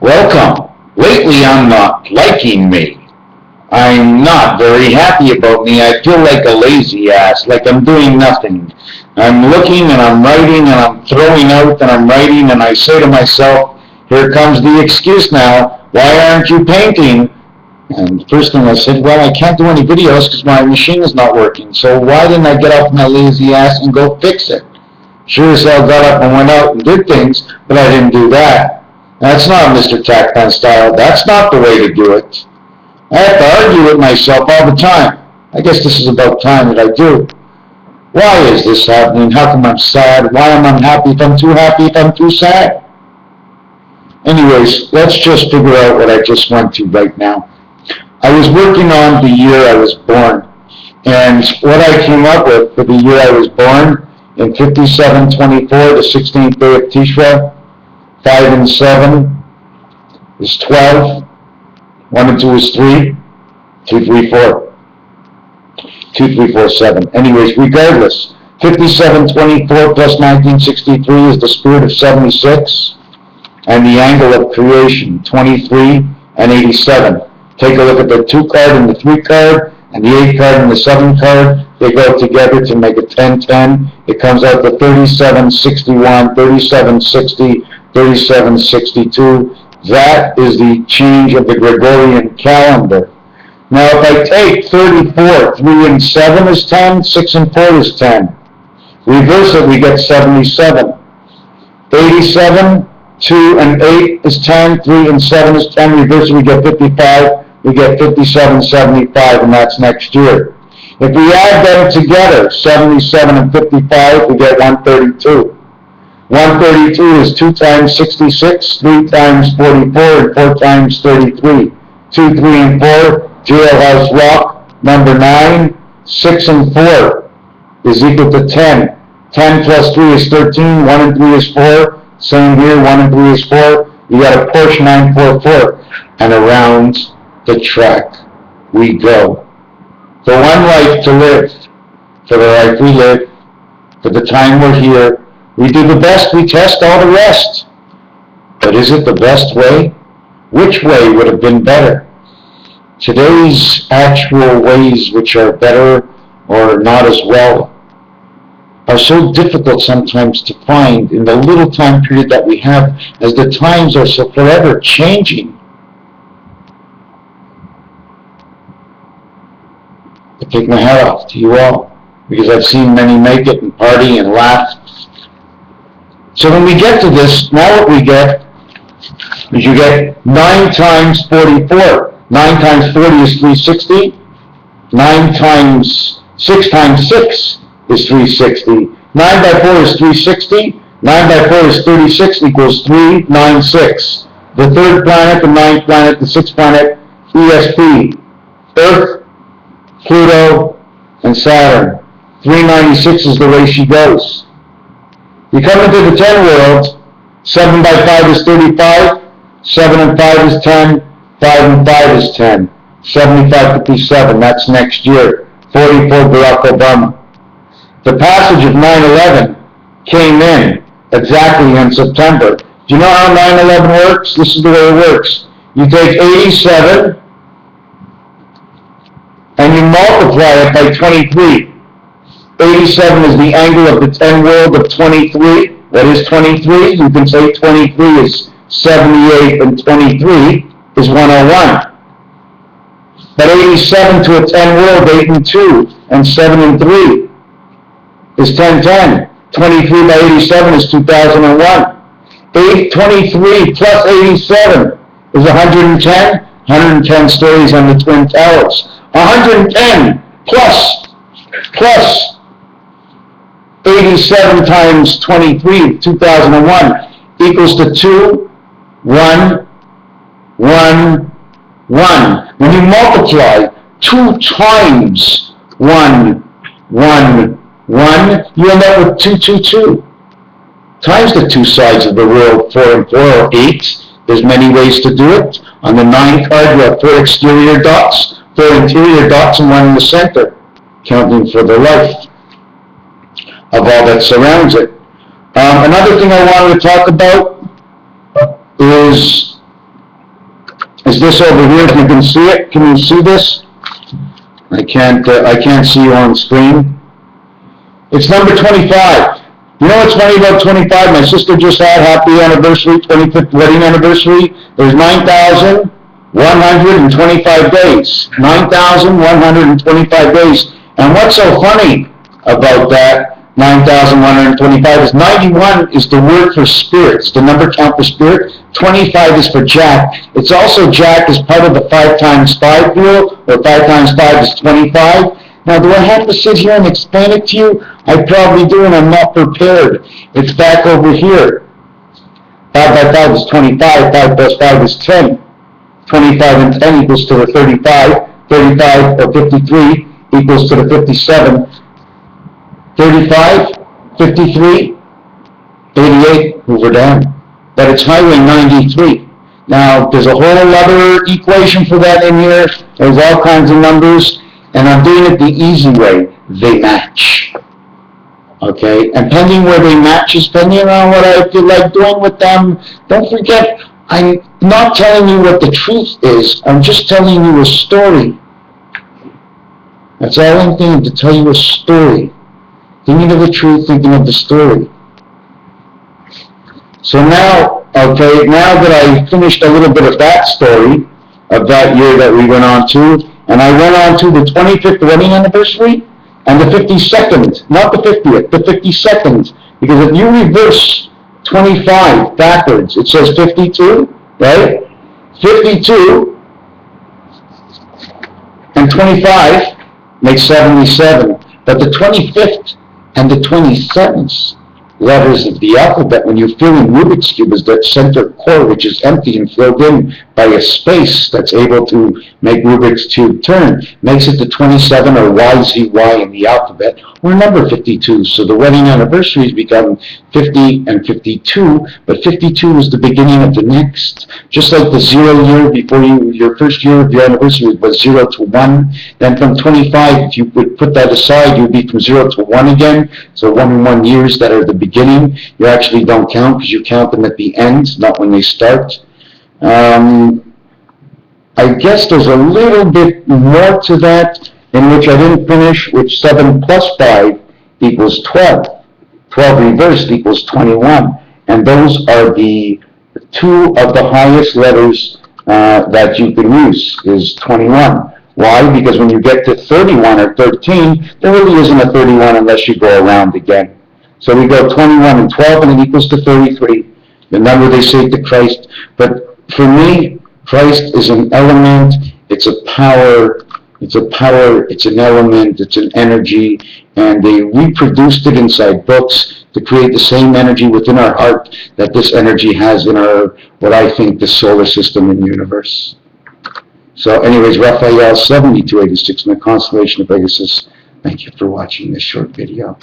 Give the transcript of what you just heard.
Welcome. Lately I'm not liking me. I'm not very happy about me. I feel like a lazy ass, like I'm doing nothing. I'm looking and I'm writing and I'm throwing out and I'm writing and I say to myself, here comes the excuse now. Why aren't you painting? And the first thing I said, well, I can't do any videos because my machine is not working. So why didn't I get off my lazy ass and go fix it? Sure as hell got up and went out and did things, but I didn't do that. That's not Mr. Tactman style. That's not the way to do it. I have to argue with myself all the time. I guess this is about time that I do. Why is this happening? How come I'm sad? Why am I unhappy? If I'm too happy, if I'm too sad? Anyways, let's just figure out what I just went to right now. I was working on the year I was born. And what I came up with for the year I was born, in 5724, the 16th day of Tishra, 5 and 7 is 12, 1 and 2 is 3, 2, 3, 4. 2, 3, 4, 7. Anyways, regardless, 5724 plus 1963 is the spirit of 76, and the angle of creation, 23 and 87. Take a look at the 2 card and the 3 card, and the 8 card and the 7 card. They go together to make a 10-10. It comes out to 3761, 3760, 3762. That is the change of the Gregorian calendar. Now, if I take 34, 3 and 7 is 10, 6 and 4 is 10. Reverse it, we get 77. 87, 2 and 8 is 10, 3 and 7 is 10. Reverse it, we get 55. We get 5775, and that's next year. If we add them together, 77 and 55, we get 132. 132 is 2 times 66, 3 times 44, and 4 times 33. 2, 3, and 4, Jailhouse Rock. Number 9, 6 and 4 is equal to 10. 10 plus 3 is 13, 1 and 3 is 4. Same here, 1 and 3 is 4. You got a Porsche 944. And around the track we go. For one life to live, for the life we live, for the time we're here, we do the best, we test all the rest. But is it the best way? Which way would have been better? Today's actual ways which are better or not as well are so difficult sometimes to find in the little time period that we have, as the times are so forever changing. I take my hat off to you all, because I've seen many make it and party and laugh. So when we get to this, now what we get is you get 9 times 44. 9 times 40 is 360. 9 times 6 times 6 is 360. 9 by 4 is 360. 9 by 4 is 36 equals 396. The 3rd planet, the 9th planet, the 6th planet, ESP, Earth, Pluto, and Saturn. 396 is the way she goes. You come into the 10 world, 7 by 5 is 35, 7 and 5 is 10, 5 and 5 is 10, 75, 57, that's next year, 44 Barack Obama. The passage of 9/11 came in exactly in September. Do you know how 9/11 works? This is the way it works. You take 87, and you multiply it by 23. 87 is the angle of the 10 world of 23. What is 23? You can say 23 is 78 and 23 is 101. But 87 to a 10 world, 8 and 2, and 7 and 3 is 1010. 23 by 87 is 2001. 23 plus 87 is 110. 110 stories on the Twin Towers. 110 plus 87 times 23, 2001, equals to 2, 1, 1, 1. When you multiply 2 times 1, 1, 1, you end up with 2, 2, 2. Times the 2 sides of the world, 4 and 4, or 8. There's many ways to do it. On the 9 card, you have 4 exterior dots, 4 interior dots, and 1 in the center, counting for the life of all that surrounds it. Another thing I wanted to talk about is is this over here. If you can see it, can you see this? I can't see you on screen. It's number 25. You know what's funny about 25? My sister just had happy anniversary, 25th wedding anniversary. There's 9,125 days. 9,125 days. And what's so funny about that 9,125 is 91 is the word for spirit. It's the number count for spirit. 25 is for Jack. It's also Jack is part of the 5 times 5 rule, or 5 times 5 is 25. Now, do I have to sit here and explain it to you? I probably do, and I'm not prepared. It's back over here. 5 by 5 is 25. 5 plus 5 is 10. 25 and 10 equals to the 35. 35 or 53 equals to the 57. 35, 53, 88, Hoover Dam. But it's Highway 93. Now, there's a whole other equation for that in here. There's all kinds of numbers. And I'm doing it the easy way. They match. Okay? And pending where they match is pending on what I feel like doing with them. Don't forget, I'm not telling you what the truth is. I'm just telling you a story. That's all I'm doing, to tell you a story. Thinking of the truth, thinking of the story. So now, okay, now that I finished a little bit of that story, of that year that we went on to, and I went on to the 25th wedding anniversary and the 52nd, not the 50th, the 52nd, because if you reverse 25 backwards, it says 52, right? 52 and 25 makes 77, but the 25th and the 27th letters of the alphabet, when you fill in Rubik's Cube, is that center core, which is empty and filled in by a space that's able to make Rubik's Cube turn, makes it the 27 or YZY in the alphabet, or number 52. So the wedding anniversaries become 50 and 52, but 52 is the beginning of the next. Just like the 0 year before your first year of your anniversary was 0 to 1, then from 25, if you would put that aside, you'd be from 0 to 1 again. So 1 and 1 years that are the beginning, you actually don't count because you count them at the end, not when they start. I guess there's a little bit more to that in which I didn't finish, which 7 plus 5 equals 12. 12 reversed equals 21. And those are the 2 of the highest letters that you can use, is 21. Why? Because when you get to 31 or 13, there really isn't a 31 unless you go around again. So we go 21 and 12, and it equals to 33, the number they say to Christ. But for me, Christ is an element, it's a power, it's an element, it's an energy, and they reproduced it inside books to create the same energy within our heart that this energy has in our, what I think, the solar system and universe. So anyways, Raphael 7286 in the constellation of Pegasus. Thank you for watching this short video.